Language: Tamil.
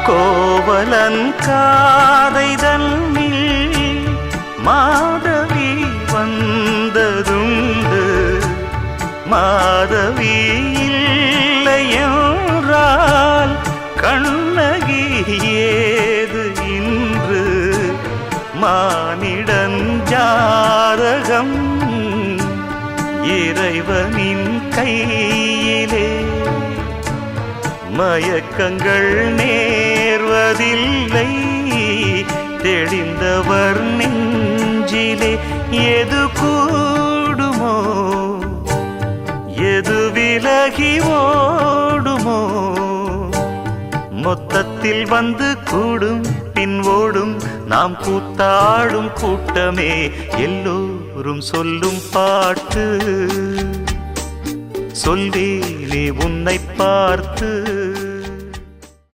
கோவலன் காதை தன்னில் மாதவி வந்ததுண்டு. மாதவி இல்லையென்றால் கண்ணகி ஏது இன்று? மானிடன் ஜாதகம் இறைவனின் கையிலே. மயக்கங்கள் நேர்வதில்லை தெளிந்தவர் நெஞ்சிலே. எது கூடுமோ எது விலகி ஓடுமோ? மொத்தத்தில் வந்து கூடும் பின் ஓடும் நாம் கூத்தாடும் கூட்டமே. எல்லோரும் சொல்லும் பாட்டு சொல்வேனே உன்னை பார்த்து.